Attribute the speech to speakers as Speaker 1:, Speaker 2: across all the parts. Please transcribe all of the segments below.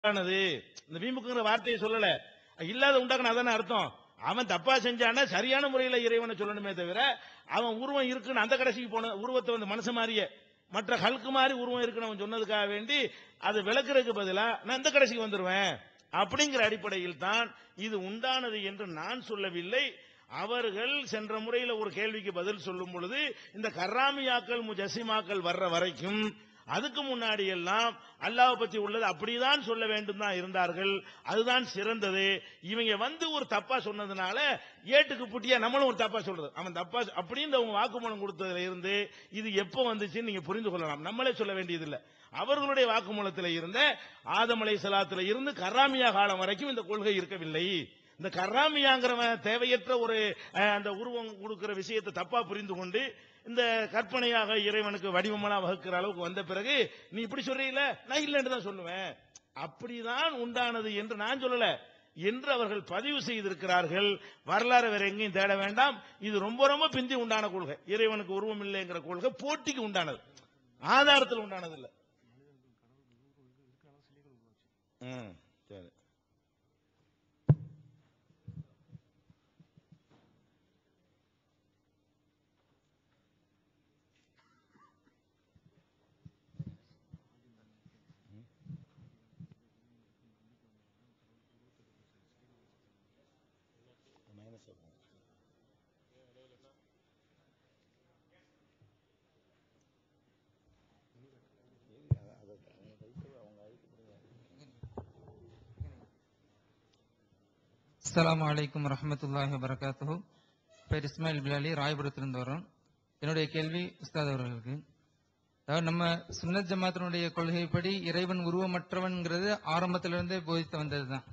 Speaker 1: இந்த வீம்புக்குங்கிற வார்த்தையை சொல்லல, இல்லாத உண்டாக்குன அதானே அர்த்தம். அவன் தப்பா செஞ்சானா சரியான முறையில இறைவனை சொல்லணுமே தவிர, அவன் உருவம் இருக்குன்னு அந்த கடைசிக்கு போன உருவத்தை வந்து மனுஷ மாதிரியே மற்ற ஹல்கு மாதிரி உருவம் இருக்குன்னு அவன் சொன்னதுக்காக வேண்டி அது விளக்குறதுக்கு பதிலா நான் இந்த கடைசிக்கு வந்துருவேன் அப்படிங்கிற அடிப்படையில் தான் இது உண்டானது என்று நான் சொல்லவில்லை. அவர்கள் சென்ற முறையில் ஒரு கேள்விக்கு பதில் சொல்லும் பொழுது இந்த கர்ராமியாக்கள் முஜஸ்ஸிமாக்கள் வர்ற வரைக்கும் அதுக்கு முன்னாடி எல்லாம் அல்லாஹ் பத்தி உள்ளது அப்படிதான் சொல்ல வேண்டும் தான் இருந்தார்கள். அதுதான் சிறந்தது. இவங்க வந்து ஒரு தப்பா சொன்னதுனால ஏட்டுக்கு புட்டியா நம்மளும் ஒரு தப்பா சொல்றது, அவன் தப்பா அப்படின்னு அவங்க வாக்குமூலம் கொடுத்ததுல இருந்து இது எப்போ வந்துச்சுன்னு நீங்க புரிந்து கொள்ளலாம். நம்மளே சொல்ல வேண்டியதில்லை. அவர்களுடைய வாக்குமூலத்தில் இருந்த ஆதம் அலைஹிஸ்ஸலாத்துல இருந்து கர்ராமியா காலம் வரைக்கும் இந்த கொள்கை இருக்கவில்லை. இந்த கர்ராமியாங்கிறவன் தேவையற்ற ஒரு அந்த உருவம் கொடுக்கிற விஷயத்தை தப்பா புரிந்து கொண்டு இந்த கற்பனையாக இறைவனுக்கு வடிவமெல்லாம் வகுக்கிற அளவுக்கு வந்த பிறகு நீ இப்படி சொல்றீல, நான் இல்லைன்னு தான் சொல்லுவேன். அப்படிதான் உண்டானது என்று நான் சொல்லல என்று அவர்கள் பதிவு செய்திருக்கிறார்கள். வரலாறு வேற எங்கேயும் தேட வேண்டாம். இது ரொம்ப ரொம்ப பிந்தி உண்டான கொள்கை. இறைவனுக்கு உருவம் இல்லைங்கிற கொள்கை போட்டிக்கு உண்டானது, ஆதாரத்தில் உண்டானது இல்ல. சரி.
Speaker 2: அஸ்ஸலாமு அலைக்கும் வரஹ்மத்துல்லாஹி வபரகாத்துஹு. பேர் இஸ்மாயில் பிலாலி, ராயபுரத்திலிருந்து வரோம். என்னுடைய கேள்வி உஸ்தாத் அவர்களுக்கு. அதாவது நம்ம சுன்னத் ஜமாத்தினுடைய கொள்கைப்படி இறைவன் உருவமற்றவன்கிறது ஆரம்பத்திலிருந்தே போதித்து வந்ததுதான்.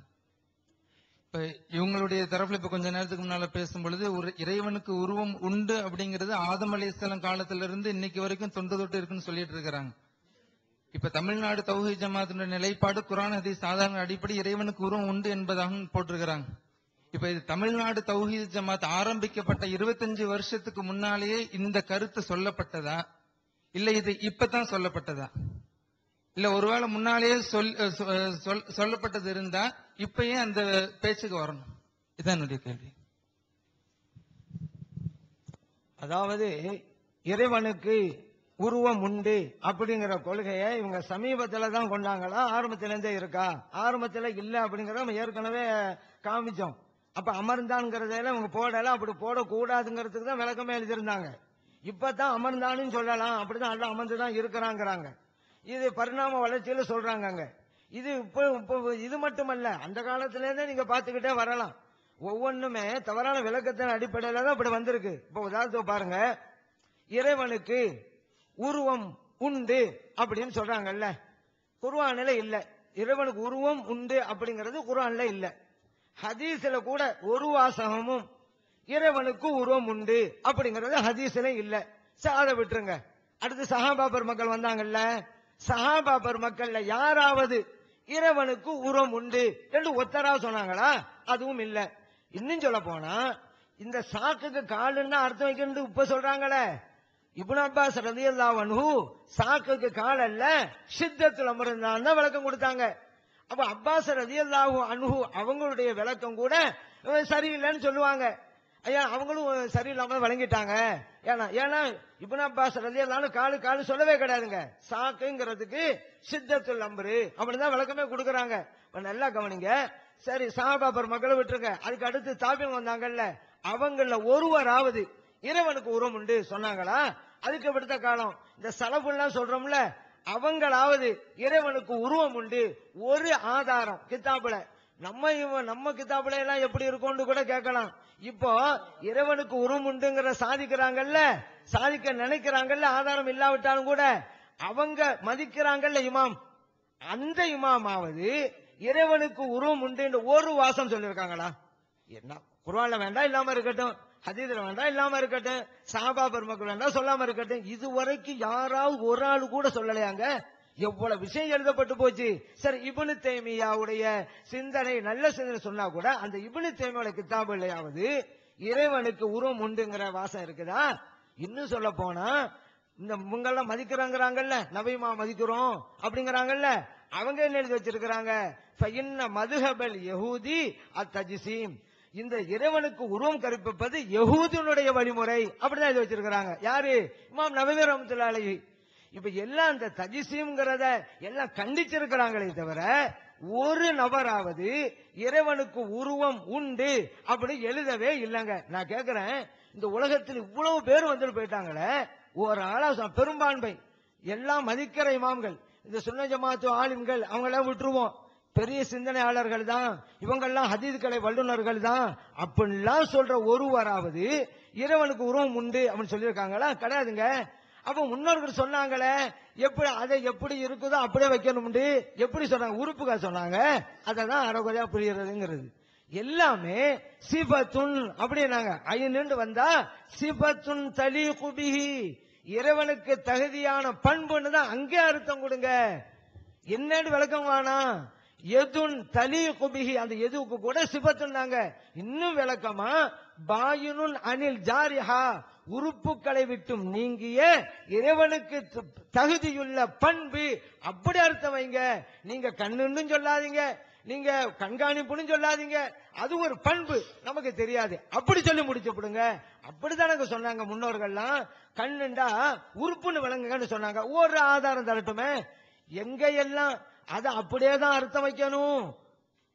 Speaker 2: இப்ப இவங்களுடைய தரப்புல இப்ப கொஞ்ச நேரத்துக்கு முன்னால பேசும் பொழுது ஒரு இறைவனுக்கு உருவம் உண்டு அப்படிங்கிறது ஆதம் அலைஹிஸ்ஸலாம் காலத்திலிருந்து இன்னைக்கு வரைக்கும் தொன்று தொட்டு இருக்குன்னு சொல்லிட்டு இருக்கிறாங்க. இப்ப தமிழ்நாடு தௌஹீத் ஜமாத்தினுடைய நிலைப்பாடு குர்ஆன் ஹதீஸ் சாதாரண அடிப்படை இறைவனுக்கு உருவம் உண்டு என்பதாக போட்டிருக்கிறாங்க. இப்ப இது தமிழ்நாடு தௌஹீத் ஜமாத் ஆரம்பிக்கப்பட்ட 25 வருஷத்துக்கு முன்னாலேயே இந்த கருத்து சொல்லப்பட்டதா, இல்ல இது இப்பதான் சொல்லப்பட்டதா, இல்ல ஒருவேளை முன்னாலேயே சொல்லப்பட்டது இருந்தா இப்ப ஏன் அந்த பேச்சுக்கு வரணும்? இதான் என்னுடைய கேள்வி.
Speaker 3: அதாவது இறைவனுக்கு உருவம் உண்டு அப்படிங்கிற கொள்கையை இவங்க சமீபத்துல தான் கொண்டாங்களா, ஆரம்பத்துல இருந்தே இருக்கா? ஆரம்பத்துல இல்ல அப்படிங்கறத நம்ம ஏற்கனவே காமிச்சோம். அப்ப அமர்ந்தான்ங்கிறதையில இவங்க போடல, அப்படி போடக்கூடாதுங்கிறதுக்கு தான் விளக்கமே எழுதியிருந்தாங்க. இப்பதான் அமர்ந்தான்னு சொல்லலாம், அப்படிதான் அல்ல அமர்ந்துதான் இருக்கிறாங்கிறாங்க. இது பரிணாம வளர்ச்சியில சொல்றாங்க. இது இப்ப இது மட்டுமல்ல, அந்த காலத்துல இருந்தே நீங்க பாத்துக்கிட்டே வரலாம். ஒவ்வொன்றுமே தவறான விளக்கத்தின் அடிப்படையில தான் இப்படி வந்திருக்கு. இப்ப உதாரணத்துக்கு பாருங்க, இறைவனுக்கு உருவம் உண்டு அப்படின்னு சொல்றாங்கல்ல, குர்ஆன்ல இல்ல. இறைவனுக்கு உருவம் உண்டு அப்படிங்கிறது குர்ஆன்ல இல்ல. ஹதீஸ்ல கூட ஒரு வாசகமும் இறைவனுக்கு உருவம் உண்டு அப்படிங்கிறது ஹதீஸ்ல இல்ல. அதை விட்டுருங்க. அடுத்து சஹாபா பெருமக்கள் வந்தாங்கல்ல, சஹாபா பெருமக்கள்ல யாராவது இறைவனுக்கு உருவம் உண்டு என்று ஒத்தரா சொன்னாங்களா? அதுவும் இல்ல. இன்னும் சொல்ல போனா இந்த சாக்குக்கு காலுன்னா அர்த்தம் வைக்கிறது இப்ப சொல்றாங்களே, இப்னு அப்பாஸ் ரலியல்லாஹு அன்ஹு சாக்குக்கு கால் அல்ல ஷித்தத்துல் அம்ருதான் தான் விளக்கம் கொடுத்தாங்க. அப்ப அப்பாஸ் ரலியல்லாஹு அன்ஹு அவங்களுடைய விளக்கம் கூட சரியில்லைன்னு சொல்லுவாங்க. ஐயா அவங்களும் சரியில்லாம வழங்கிட்டாங்க. ஏன்னா இப்னு அப்பாஸ் ரலியல்லாஹு காலு காலு சொல்லவே கிடையாதுங்க. சாக்குங்கிறதுக்கு ஷித்தத்துல் அம்ரு அப்படிதான் விளக்கமே கொடுக்கறாங்க. நல்லா கவனிங்க. சரி, சஹாபா பெருமக்களை விட்டுருங்க. அதுக்கு அடுத்து தாபியின் வந்தாங்கல்ல, அவங்கள ஒருவராவது இறைவனுக்கு உருவம் உண்டு சொன்னாங்களா? அதுக்கு விடுத்த காலம் இந்த சலஃபுல்லாம் சொல்றோம்ல, அவங்களாவது இறைவனுக்கு உருவம் உண்டு ஒரு ஆதாரம் கிதாபுல, நம்ம கிதாபுல எல்லாம் எப்படி இருக்கும்னு கூட கேட்கலாம். இப்போ இறைவனுக்கு உருவம் உண்டுங்கிற சாதிக்கிறாங்கல்ல, சாதிக்க நினைக்கிறாங்கல்ல, ஆதாரம் இல்லாவிட்டாலும் கூட அவங்க மதிக்கிறாங்கல்ல இமாம், அந்த இமாமாவது இறைவனுக்கு உருவம் உண்டு என்று ஒரு வாசம் சொல்லியிருக்காங்களா? என்ன குர்ஆன்ல வேண்டாம் இல்லாம இருக்கட்டும், ஹதீஸ்ல வேண்டாம் இல்லாம இருக்கட்டும், சஹாபா பெருமக்கள் வேண்டாம் சொல்லாம இருக்கட்டும், இதுவரைக்கும் யாராவது ஒரு ஆள் கூட சொல்லலையாங்க? எவ்வளவு விஷயம் எழுதப்பட்டு போச்சு. சரி, இப்னு தைமியாவுடைய சிந்தனை நல்ல சிந்தனை சொன்னா கூட அந்த இப்னு தைமியாவுடைய கிதாபுலையாவது இறைவனுக்கு உருவம் உண்டுங்கிற வாசம் இருக்குதா? இன்னும் சொல்ல போனா இந்த இவங்கெல்லாம் மதிக்கிறாங்கல்ல, நபிமா மதிக்கிறோம் அப்படிங்கிறாங்கல்ல, அவங்க என்ன எழுதி வச்சிருக்கிறாங்க, மதுஹபல் யஹூதி அத்தஜ்சீம், இந்த இறைவனுக்கு உருவம் கற்பிப்பது யஹூதினுடைய வழிமுறை அப்படிதான் எழுதி வச்சிருக்கிறாங்க. யாரு? இமாம் நவவி ரஹ்மத்துல்லாஹி அலைஹி. இப்ப எல்லாம் இந்த தஜ்சீம்ங்கறத எல்லாம் கண்டிச்சிருக்கிறாங்களே தவிர ஒரு நபராவது இறைவனுக்கு உருவம் உண்டு அப்படி எழுதவே இல்லைங்க. நான் கேட்கிறேன், இந்த உலகத்தில் இவ்வளவு பேர் வந்துட்டு போயிட்டாங்களே, ஒரு ஆளா பெரும்பான்மை எல்லாம் மதிக்கிற இமாம்கள், இந்த சுன்ன ஜமாத்து ஆலிம்கள் அவங்களாம் விட்டுருவோம், பெரிய சிந்தனையாளர்கள் தான் இவங்கெல்லாம், ஹதீஸ்களை வல்லுநர்கள் தான் அப்படிலாம் சொல்ற ஒருவராவது இறைவனுக்கு உருவம் உண்டு அப்படின்னு சொல்லியிருக்காங்களா? கிடையாதுங்க. அப்ப முன்னோர்கள் சொன்னாங்களே, எப்படி அதை எப்படி இருக்குதோ அப்படியே வைக்கணும், எப்படி சொன்னாங்க? உறுப்புக சொன்னாங்க, அததான் அறகுறையா புரியுறதுங்கிறது. எல்லாமே சிபத்துன் அப்படின்னாங்க. ஐந்து வந்தா சிபத்துன் தலீகு பிஹி, இறைவனுக்கு தகுதியான பண்புன்னு தான் அங்கே அர்த்தம் கொடுங்க. என்னன்னு விளக்கம் வேணாம். எதுன் தலீகு பிஹி, அந்த எதுவுக்கு கூட சிபத்துன்னாங்க. இன்னும் விளக்கமா பாயினுன் அனில் ஜாரிஹா, உறுப்புகளை விட்டும் நீங்கிய இறைவனுக்கு தகுதியுள்ள பண்பு அப்படி அர்த்தம் வைங்க. நீங்க கண்ணுன்னு சொல்லாதீங்க, நீங்க கண்காணிப்புன்னு சொல்லாதீங்க, அது ஒரு பண்பு நமக்கு தெரியாது அப்படி சொல்லி முடிச்சு விடுங்க. அப்படித்தானங்க சொன்னாங்க முன்னோர்கள்லாம். கண்ணுண்டா உறுப்புன்னு விளங்குங்கன்னு சொன்னாங்க. ஒரு ஆதாரம் தரட்டுமே, எங்க எல்லாம் அதை அப்படியே தான் அர்த்தம் வைக்கணும்,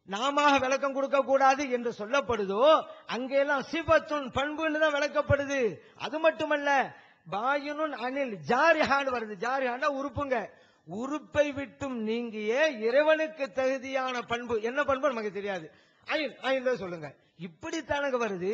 Speaker 3: நாம விளக்கம் கொடுக்க கூடாது என்று சொல்லப்படுதோ அங்கெல்லாம் சிபத்துன் பண்புன்னு தான் விளக்கப்படுது. அது மட்டுமல்ல, பாயினுன் அனில் ஜாரிஹான் வருது. ஜாரிஹான்னா உறுப்புங்க. உறுப்பை விட்டும் நீங்கிய இறைவனுக்கு தகுதியான பண்பு என்ன பண்பு நமக்கு தெரியாது. ஐந்து சொல்லுங்க. இப்படித்தானங்க வருது.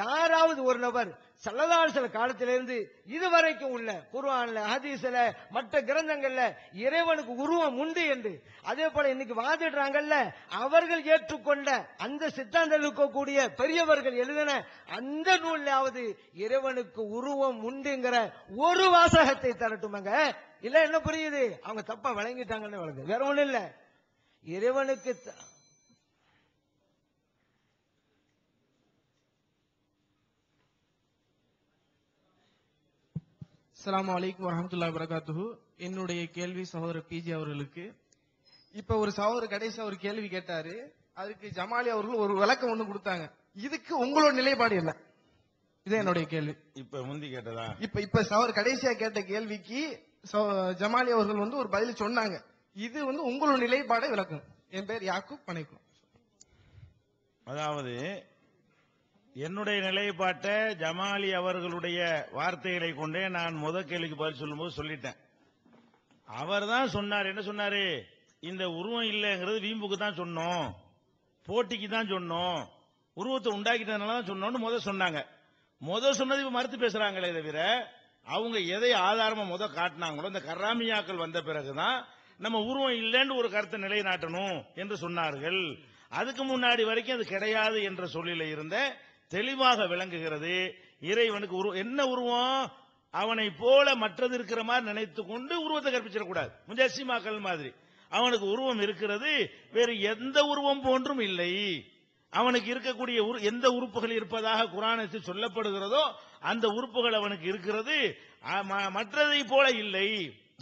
Speaker 3: யாராவது ஒரு நபர் ஸல்லல்லாஹு அலைஹி வஸல்லம் காலத்திலிருந்து இதுவரைக்கும் உள்ள குர்ஆன்ல, ஹதீஸ்ல, மற்ற கிரந்தங்கள்ல இறைவனுக்கு உருவம் உண்டு என்று, அதே போல இன்னைக்கு வாதிடுறாங்கல்ல, அவர்கள் ஏற்றுக்கொண்ட அந்த சித்தாந்தம் இருக்கக்கூடிய பெரியவர்கள் எழுதின அந்த நூலாவது இறைவனுக்கு உருவம் உண்டுங்கிற ஒரு வாசகத்தை தரட்டுமாங்க. இல்ல என்ன புரியுது, அவங்க தப்பா வழங்கிட்டாங்கன்னு வழங்குது, வேற ஒண்ணும் இல்ல. இறைவனுக்கு
Speaker 4: அஸ்ஸலாமு அலைக்கும் வரஹ்மத்துல்லாஹி வபரகாத்துஹு. என்னுடைய கேள்வி சகோதரர் பிஜி அவர்களுக்கு. இப்ப ஒரு சகோதரர் கடைசியா ஒரு கேள்வி கேட்டாரு, அதுக்கு ஜமாலி அவர்கள் ஒரு விளக்கம் ஒண்ணு கொடுத்தாங்க. இதுக்கு உங்களோட நிலைப்பாடு என்ன? இது என்னுடைய கேள்வி.
Speaker 1: இப்ப முந்தி கேட்டதா?
Speaker 4: இப்ப சகோதரர் கடைசியா கேட்ட கேள்விக்கு ஜமாலி அவர்கள் ஒரு பதில் சொன்னாங்க. இது உங்களோட நிலைப்பாடை விளக்கும். என் பேர் யாக்கூப் பனைக்கும்.
Speaker 1: அதாவது என்னுடைய நிலைப்பாட்டை ஜமாலி அவர்களுடைய வார்த்தைகளை கொண்டே நான் முதல் கேள்விக்கு பதில் சொல்லும்போது சொல்லிட்டேன். அவர் தான் சொன்னார். என்ன சொன்னாரு? இந்த உருவம் இல்லைங்கிறது வீம்புக்கு தான் சொன்னோம், போட்டிக்கு தான் சொன்னோம், உருவத்தை உண்டாக்கிட்டதுனால தான் சொன்னோம்னு முதல் சொன்னாங்க. முதல் சொன்னது இப்ப மறுத்து பேசுறாங்களே தவிர, அவங்க எதை ஆதாரமா முதல் காட்டினாங்களோ, இந்த கர்ராமியாக்கள் வந்த பிறகுதான் நம்ம உருவம் இல்லைன்னு ஒரு கருத்தை நிலைநாட்டணும் என்று சொன்னார்கள். அதுக்கு முன்னாடி வரைக்கும் அது கிடையாது என்ற சொல்லில இருந்த தெளிவாக விளங்குகிறது. இறைவனுக்கு என்ன உருவம்? அவனை போல மற்றது இருக்கிற மாதிரி நினைத்து கொண்டு உருவத்தை கற்பிச்சிடக்கூடாது. முஜஸ்ஸிமாக்கள் மாதிரி அவனுக்கு உருவம் இருக்கிறது, வேறு எந்த உருவம் போன்றும் இல்லை. அவனுக்கு இருக்கக்கூடிய எந்த உறுப்புகள் இருப்பதாக குர்ஆனில் சொல்லப்படுகிறதோ அந்த உறுப்புகள் அவனுக்கு இருக்கிறது, மற்றதை போல இல்லை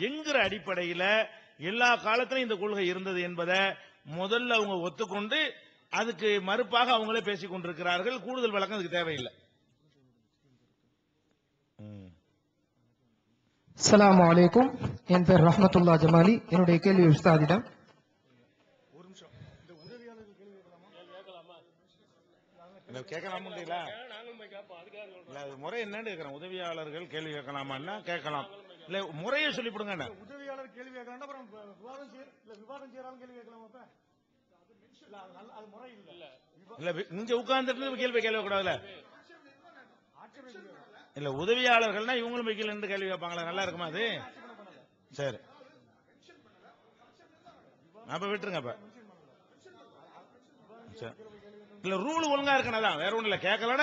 Speaker 1: என்கிற அடிப்படையில் எல்லா காலத்திலும் இந்த கொள்கை இருந்தது என்பதை முதல்ல அவங்க ஒத்துக்கொண்டு அதுக்கு மறுப்பாக அவங்களே பேசிக் கொண்டிருக்கிறார்கள். கூடுதல் விளக்கம் அதுக்கு தேவையில்லை.
Speaker 5: அஸ்ஸலாமு அலைக்கும். என் பேர் ரஹ்மத்துல்லா ஜமாலி. என்னுடைய கேள்வி உஸ்தாதிடம்.
Speaker 1: ஒரு நிமிஷம், இந்த உதவியாளர்கள் கேள்வி கேட்கலாமா? முறை என்னன்னு கேட்கிறேன். உதவியாளர்கள் கேள்வி கேட்கலாமா? கேட்கலாம். இல்ல முறையை சொல்லிவிடுங்க.
Speaker 6: உதவியாளர் கேள்வி கேட்கலாம், அப்புறம் விவாதம் செய்யறாலும் கேள்வி கேட்கலாம். அது முறை இல்ல.
Speaker 1: இல்ல இங்க உட்கார்ந்துட்டு கேள்வி கூடாதுல. இல்ல உதவியாளர்கள்னா இவங்களும் வைக்கல என்று கேள்வி கேட்பாங்களா? நல்லா இருக்குமா அது? சரி, அப்ப விட்டுருங்க. அப்ப இல்ல ரூல் ஒழுங்கா இருக்கணும், வேற ஒண்ணு இல்ல.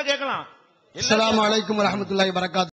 Speaker 1: கேட்கலாம்.
Speaker 5: அஸ்ஸலாமு அலைக்கும் வரஹ்மத்துல்லாஹி வபரகாத்துஹு.